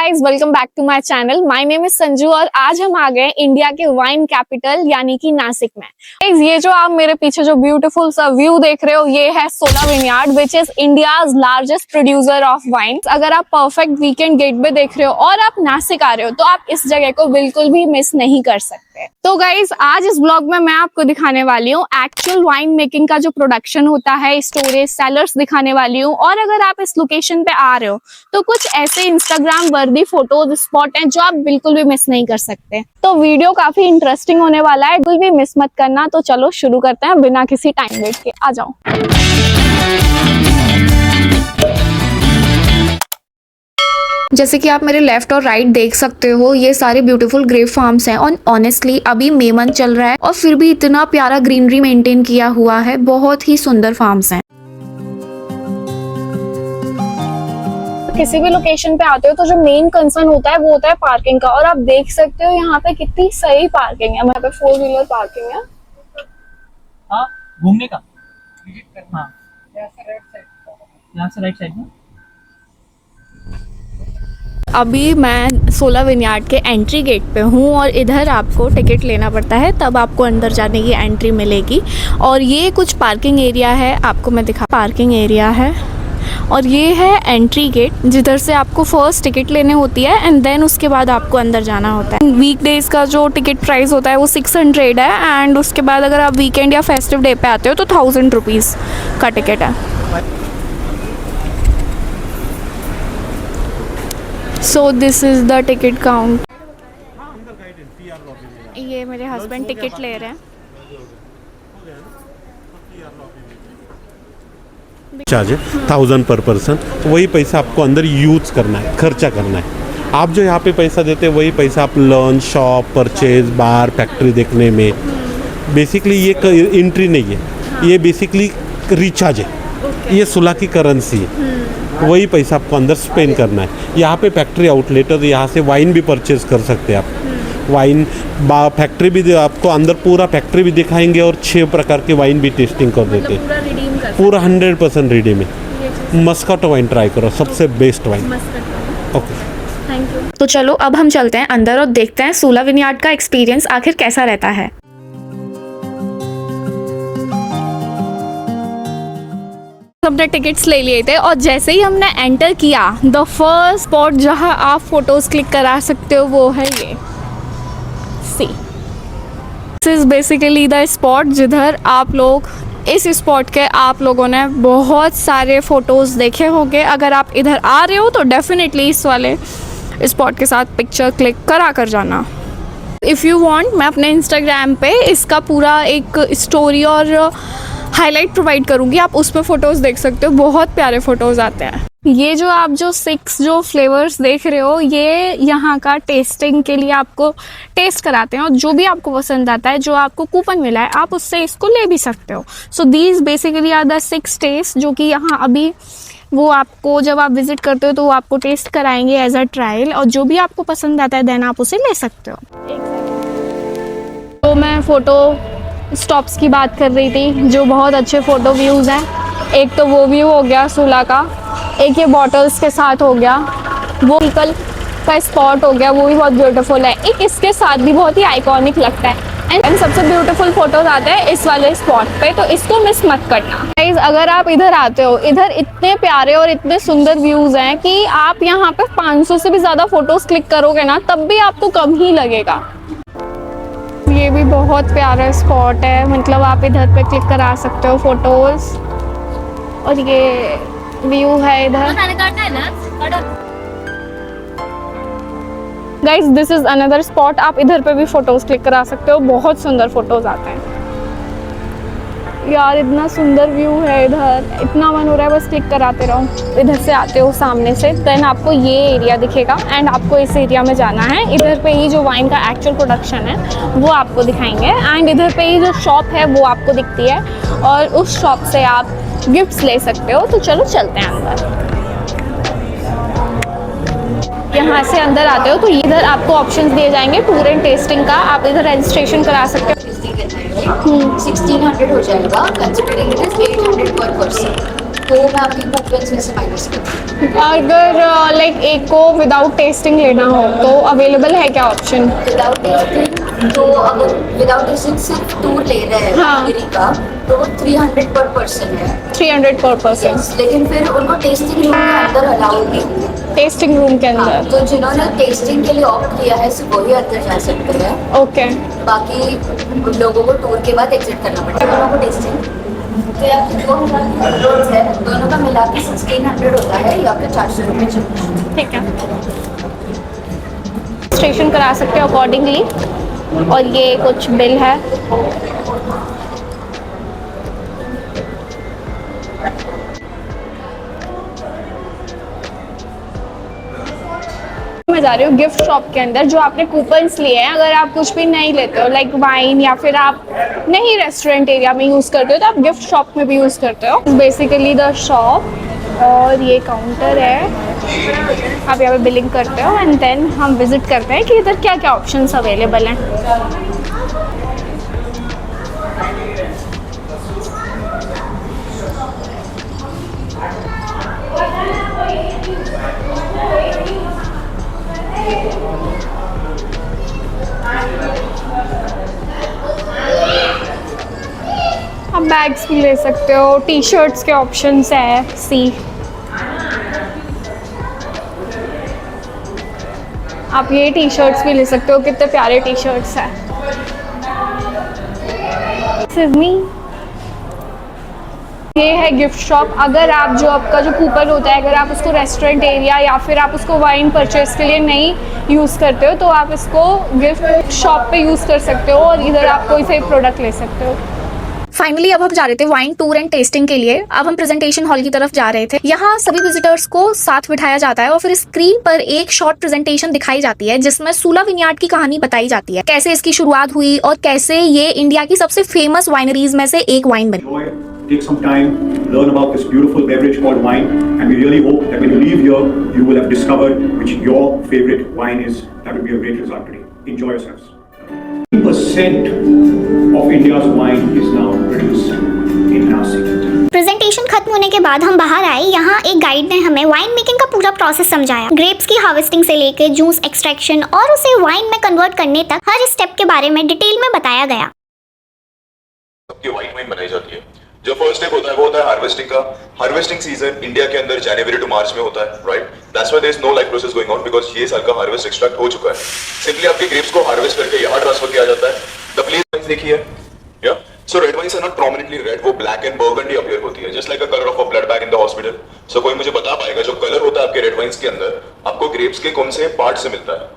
Guys, welcome back to my channel. My name is Sanju और आज हम आ गए इंडिया के वाइन कैपिटल यानी कि नासिक में। गाइस, ये जो आप मेरे पीछे जो ब्यूटीफुल सा व्यू देख रहे हो, ये है सोला vineyard which is India's largest producer of wine. अगर आप परफेक्ट वीकेंड गेटवे देख रहे हो और आप नासिक आ रहे हो तो आप इस जगह को बिल्कुल भी मिस नहीं कर सकते। तो गाइस, आज इस ब्लॉग में मैं आपको दिखाने वाली हूँ एक्चुअल वाइन मेकिंग का जो प्रोडक्शन होता है, स्टोरेज, सेलर्स दिखाने वाली हूँ। और अगर आप इस लोकेशन पे आ रहे हो तो कुछ ऐसे इंस्टाग्राम वर्दी फोटोज स्पॉट हैं जो आप बिल्कुल भी मिस नहीं कर सकते। तो वीडियो काफी इंटरेस्टिंग होने वाला है, बिल्कुल भी मिस मत करना। तो चलो शुरू करते हैं बिना किसी टाइम वेस्ट के। आ जाओ। जैसे कि आप मेरे लेफ्ट और राइट देख सकते हो, ये सारे ब्यूटीफुल ग्रेप फार्म्स हैं। और ऑनेस्टली अभी मे मंथ चल रहा है और फिर भी इतना प्यारा ग्रीनरी मेंटेन किया हुआ है। बहुत ही सुंदर फार्म्स हैं। किसी भी लोकेशन पे आते हो तो जो मेन कंसर्न होता है वो होता है पार्किंग का। और आप देख सकते हो यहाँ पे कितनी सही पार्किंग है। यहाँ पे 4 व्हीलर पार्किंग है। हाँ, घूमने का हाँ, यहाँ से राइट साइड में। अभी मैं सोला विनयार्ड के एंट्री गेट पे हूँ और इधर आपको टिकट लेना पड़ता है, तब आपको अंदर जाने की एंट्री मिलेगी। और ये कुछ पार्किंग एरिया है, आपको मैं दिखा। पार्किंग एरिया है और ये है एंट्री गेट जिधर से आपको फर्स्ट टिकट लेने होती है एंड देन उसके बाद आपको अंदर जाना होता है। वीकडेज का जो टिकट प्राइस होता है वो 600 है एंड उसके बाद अगर आप वीकेंड या फेस्टिव डे पे आते हो तो 1000 रुपीज़ का टिकट है। So this is the ticket count. ये मेरे हस्बैंड टिकट ले रहे हैं। चार्ज है 1000 पर पर्सन। वही पैसा आपको अंदर यूज करना है, खर्चा करना है। आप जो यहाँ पे पैसा देते हैं वही पैसा आप लंच, शॉप, परचेज, बार, फैक्ट्री देखने में। बेसिकली ये एंट्री नहीं है, ये बेसिकली रिचार्ज है। ये सोला की करेंसी है। वही पैसा आपको अंदर स्पेंड करना है। यहाँ पे फैक्ट्री आउटलेट है, यहाँ से वाइन भी परचेज कर सकते हैं आप। वाइन फैक्ट्री भी आपको अंदर पूरा फैक्ट्री भी दिखाएंगे और 6 प्रकार के वाइन भी टेस्टिंग कर देते हैं। पूरा 100% रिडीम है। मस्काटो वाइन ट्राई करो, सबसे best wine. Okay, thank you. तो चलो अब हम चलते हैं अंदर और देखते हैं सोला विनयार्ड का एक्सपीरियंस आखिर कैसा रहता है। हमने टिकट्स ले लिए थे और जैसे ही हमने एंटर किया, द फर्स्ट स्पॉट जहां आप फोटोज क्लिक करा सकते हो वो है ये see. This is basically the spot जिधर आप लोग, इस स्पॉट के आप लोगों ने बहुत सारे फोटोज देखे होंगे। अगर आप इधर आ रहे हो तो डेफिनेटली इस वाले स्पॉट के साथ पिक्चर क्लिक करा कर जाना। इफ़ यू वांट, मैं अपने इंस्टाग्राम पे इसका पूरा एक स्टोरी और हाईलाइट प्रोवाइड करूँगी, आप उस पर फोटोज़ देख सकते हो। बहुत प्यारे फोटोज़ आते हैं। ये जो आप जो 6 जो फ्लेवर्स देख रहे हो, ये यहाँ का टेस्टिंग के लिए आपको टेस्ट कराते हैं और जो भी आपको पसंद आता है, जो आपको कूपन मिला है, आप उससे इसको ले भी सकते हो। So these basically are the 6 test जो कि यहाँ अभी वो आपको जब आप विजिट करते हो तो वो आपको टेस्ट कराएंगे एज अ ट्रायल। और जो भी आपको पसंद आता है देन आप उसे ले सकते हो। तो मैं फ़ोटो स्टॉप्स की बात कर रही थी जो बहुत अच्छे फ़ोटो व्यूज़ हैं। एक तो वो व्यू हो गया सोला का, एक ये बॉटल्स के साथ हो गया, वो व्हीकल का स्पॉट हो गया, वो भी बहुत ब्यूटीफुल है। एक इसके साथ भी बहुत ही आइकॉनिक लगता है। एंड सबसे ब्यूटीफुल फोटोज आते हैं इस वाले स्पॉट पे, तो इसको मिस मत करना। गाइस, अगर आप इधर आते हो, इधर इतने प्यारे और इतने सुंदर व्यूज़ हैं कि आप यहाँ पे 500 से भी ज़्यादा फोटोज़ क्लिक करोगे ना तब भी आपको कम ही लगेगा। ये भी बहुत प्यारा स्पॉट है, मतलब आप इधर पे क्लिक करा सकते हो फोटोज। और ये व्यू है इधर। Guys, this is another spot, आप इधर पे भी फोटोज क्लिक करा सकते हो। बहुत सुंदर फोटोज आते हैं यार, इतना सुंदर व्यू है इधर, इतना मन हो रहा है बस क्लिक कराते रहो। इधर से आते हो सामने से, देन आपको ये एरिया दिखेगा एंड आपको इस एरिया में जाना है। इधर पे ही जो वाइन का एक्चुअल प्रोडक्शन है वो आपको दिखाएंगे एंड इधर पे ही जो शॉप है वो आपको दिखती है और उस शॉप से आप गिफ्ट्स ले सकते हो। तो चलो चलते हैं अंदर। यहाँ से अंदर आते हो तो इधर आपको ऑप्शंस दिए जाएंगे टूर एंड टेस्टिंग का। आप इधर रजिस्ट्रेशन करा सकते हो। 1600 हो जाएगा, कंसिडरिंग इट इज 800 पर पर्सन। तो मैं आपकी प्रेफरेंस में से माइनस करती हूँ। अगर लाइक एक को विदाउट टेस्टिंग लेना हो तो अवेलेबल है क्या ऑप्शन? विदाउट टेस्टिंग तो अगर विदाउट टेस्टिंग सिर्फ टूर ले रहे हैं हाँ। गिरी का तो वो 300 पर पर्सन है। 300 पर पर्सन लेकिन फिर उनको टेस्टिंग रूम के अंदर अलाउड नहीं है। टेस्टिंग रूम के हाँ, अंदर? तो जिन्होंने टेस्टिंग के लिए ऑप्ट किया है सिर्फ वही अंदर जा सकते हैं। ओके। बाकी उन लोगों को टूर के बाद एग्जिट करना पड़ता है। दोनों को टेस्टिंग तो या फिर 2000 रोड्स है, दोनों का मिला के 1600 होता है या फिर 400 रुपये चलता ठीक है, रजिस्ट्रेशन करा सकते हो अकॉर्डिंगली। और ये कुछ बिल है। मैं जा रही हूँ गिफ्ट शॉप के अंदर। जो आपने कूपन्स लिए हैं, अगर आप कुछ भी नहीं लेते हो लाइक वाइन या फिर आप नहीं रेस्टोरेंट एरिया में यूज़ करते हो तो आप गिफ्ट शॉप में भी यूज़ करते हो। बेसिकली द शॉप और ये काउंटर है। आप यहाँ पे बिलिंग करते हो एंड देन हम विजिट करते हैं कि इधर क्या क्या ऑप्शंस अवेलेबल हैं। आप बैग्स भी ले सकते हो, टी शर्ट्स के ऑप्शंस है। सी आप ये टी शर्ट्स भी ले सकते हो, कितने प्यारे टी शर्ट्स हैं। सिजमी ये है गिफ्ट शॉप। अगर आप जो आपका जो कूपन होता है, अगर आप उसको रेस्टोरेंट एरिया या फिर आप उसको वाइन परचेज के लिए नहीं यूज़ करते हो तो आप इसको गिफ्ट शॉप पे यूज़ कर सकते हो और इधर आप कोई से प्रोडक्ट ले सकते हो। फाइनली अब हम जा रहे थे वाइन टूर एंड टेस्टिंग के लिए। अब हम प्रेजेंटेशन हॉल की तरफ जा रहे थे। यहाँ सभी विजिटर्स को साथ बिठाया जाता है और फिर स्क्रीन पर एक शॉर्ट प्रेजेंटेशन दिखाई जाती है जिसमें सूला विनयार्ड की कहानी बताई जाती है, कैसे इसकी शुरुआत हुई और कैसे ये इंडिया की सबसे फेमस वाइनरीज में से एक वाइन बनी। Take some time, learn about this beautiful beverage called wine, and we really hope that when you leave here, you will have discovered which your favorite wine is. That would be a great result today. Enjoy yourselves. 10% of India's wine is now produced in Nashik. Presentation खत्म होने के बाद हम बाहर आए। यहाँ एक guide ने हमें वाइन मेकिंग का पूरा प्रोसेस समझाया। ग्रेप्स की हार्वेस्टिंग से लेके जूस एक्सट्रैक्शन और उसे वाइन में कन्वर्ट करने तक हर स्टेप के बारे में डिटेल में बताया गया। सबकी वाइन वाइन बनाई जाती है। जो फर्स्ट स्टेप होता है वो होता है हार्वेस्टिंग का। हार्वेस्टिंग सीजन इंडिया के अंदर जनवरी टू मार्च में होता है, right? That's why there is no life process going on because ये साल का हार्वेस्ट एक्सट्रैक्ट हो चुका है। सिंपली आपके ग्रेप्स को हार्वेस्ट करके यहाँ ट्रांसफर किया जाता है। द प्लेस वाइन्स देखी है, या so red wines are not prominently red, वो ब्लैक एंड बर्गंडी अपीयर होती है, just like a colour of a blood bag in the hospital. So कोई मुझे बता पाएगा जो कलर होता है आपके रेड वाइन्स के अंदर आपको ग्रेप्स के कौन से पार्ट से मिलता है?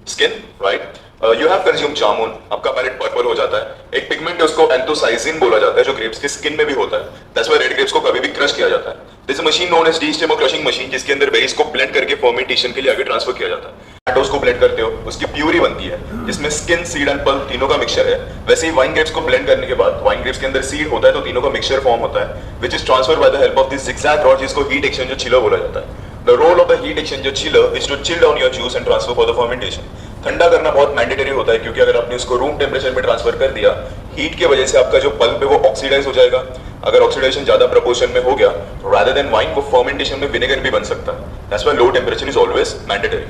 Skin, right? You have consume jamun, आपका पैलेट पर्पल हो जाता है। एक पिगमेंट है उसको एंथोसाइजिन बोला जाता है जो ग्रेप्स के स्किन में भी होता है। दैट्स व्हाई रेड ग्रेप्स को कभी भी क्रश किया जाता है। This is a machine known as destemmer crushing machine जिसके अंदर बेरीज को ब्लेंड करके फर्मेंटेशन के लिए आगे ट्रांसफर किया जाता है। टोमेटोज को ब्लेंड करते हो, उसकी प्यूरी बनती है जिसमें स्किन, सीड एंड पल्प तीनों का मिक्सचर है। वैसे ही वाइन ग्रेप्स को ब्लेंड करने के बाद वाइन ग्रेप्स के अंदर सीड होता है तो तीनों का मिक्सचर फॉर्म होता है which is transferred by the help of this zigzag rod जिसको हीट एक्सचेंजर चिलर बोला जाता है। The role of the heat exchanger chiller is to chill down your juice and transfer for the fermentation. ठंडा करना बहुत mandatory होता है क्योंकि अगर आपने उसको रूम टेम्परेचर में ट्रांसफर कर दिया, हीट की वजह से आपका जो पल्प है वो ऑक्सीडाइज हो जाएगा। अगर ऑक्सीडेशन ज्यादा प्रोपोर्शन में हो गया तो rather than wine वो फर्मेंटेशन में विनेगर भी बन सकता है। That's why low temperature is always mandatory.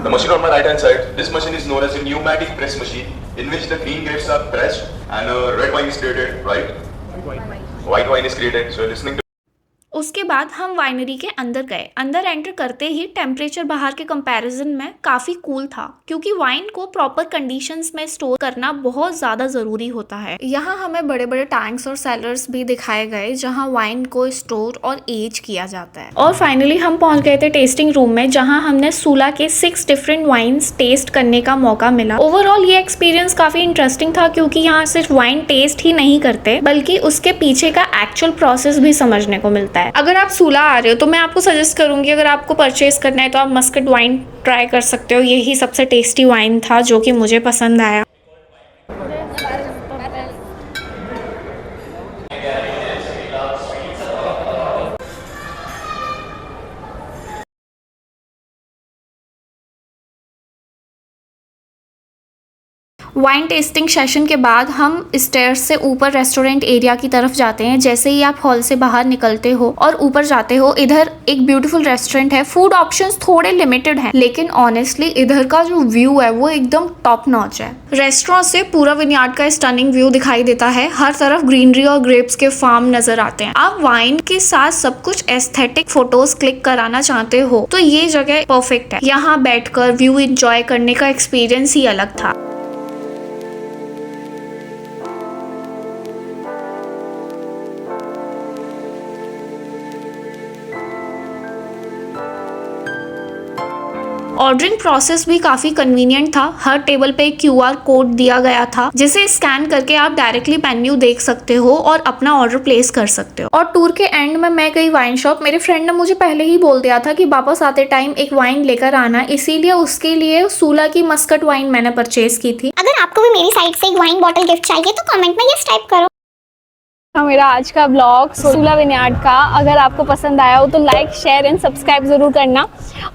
The machine on my right hand side, this machine is known as a pneumatic press machine in which the green grapes are pressed and red wine is created, right? White wine is created. So you're listening to उसके बाद हम winery के अंदर गए। अंदर enter करते ही temperature बाहर के कंपैरिजन में काफ़ी कूल था क्योंकि वाइन को प्रॉपर कंडीशंस में स्टोर करना बहुत ज़्यादा ज़रूरी होता है। यहाँ हमें बड़े बड़े टैंक्स और सेलर्स भी दिखाए गए जहाँ वाइन को स्टोर और एज किया जाता है। और फाइनली हम पहुँच गए थे टेस्टिंग रूम में जहाँ हमने सूला के 6 डिफरेंट वाइन्स टेस्ट करने का मौका मिला। ओवरऑल ये एक्सपीरियंस काफ़ी इंटरेस्टिंग था क्योंकि यहाँ सिर्फ वाइन टेस्ट ही नहीं करते बल्कि उसके पीछे का एक्चुअल प्रोसेस भी समझने को मिलता है। अगर आप सूला आ रहे हो तो मैं आपको सजेस्ट करूंगी अगर आपको परचेज करना है तो आप मस्कट वाइन ट्राई कर सकते हो। यही सबसे टेस्टी वाइन था जो कि मुझे पसंद आया। वाइन टेस्टिंग सेशन के बाद हम स्टेयर्स से ऊपर रेस्टोरेंट एरिया की तरफ जाते हैं। जैसे ही आप हॉल से बाहर निकलते हो और ऊपर जाते हो, इधर एक ब्यूटीफुल रेस्टोरेंट है। फूड ऑप्शंस थोड़े लिमिटेड हैं, लेकिन ऑनेस्टली इधर का जो व्यू है वो एकदम टॉप नॉच है। रेस्टोरेंट से पूरा विनयार्ड का स्टनिंग व्यू दिखाई देता है। हर तरफ ग्रीनरी और ग्रेप्स के फार्म नजर आते हैं। आप वाइन के साथ सब कुछ एस्थेटिक फोटोज क्लिक कराना चाहते हो तो ये जगह परफेक्ट है। यहाँ बैठकर व्यू एंजॉय करने का एक्सपीरियंस ही अलग था। ऑर्डरिंग प्रोसेस भी काफी कन्वीनियंट था। हर टेबल पे QR कोड दिया गया था जिसे स्कैन करके आप डायरेक्टली मेन्यू देख सकते हो और अपना ऑर्डर प्लेस कर सकते हो। और टूर के एंड में मैं गई वाइन शॉप। मेरे फ्रेंड ने मुझे पहले ही बोल दिया था कि वापस आते टाइम एक वाइन लेकर आना, इसीलिए उसके लिए सूला की मस्कट वाइन मैंने परचेज की थी। अगर आपको भी मेरी साइड से एक वाइन बॉटल गिफ्ट चाहिए तो कमेंट में यस टाइप करो। मेरा आज का ब्लॉग सूला विनयार्ड का अगर आपको पसंद आया हो तो लाइक, शेयर एंड सब्सक्राइब ज़रूर करना।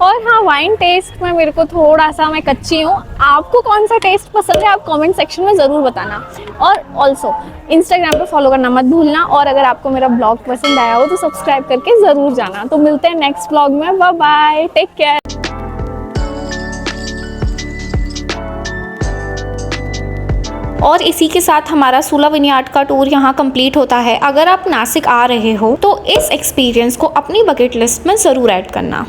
और हाँ, वाइन टेस्ट में मेरे को थोड़ा सा मैं कच्ची हूँ। आपको कौन सा टेस्ट पसंद है आप कमेंट सेक्शन में ज़रूर बताना। और ऑल्सो इंस्टाग्राम पे फॉलो करना मत भूलना। और अगर आपको मेरा ब्लॉग पसंद आया हो तो सब्सक्राइब करके ज़रूर जाना। तो मिलते हैं नेक्स्ट ब्लॉग में। Bye bye, take care. और इसी के साथ हमारा सूला विनयार्ड का टूर यहाँ कंप्लीट होता है। अगर आप नासिक आ रहे हो तो इस एक्सपीरियंस को अपनी बकेट लिस्ट में ज़रूर ऐड करना।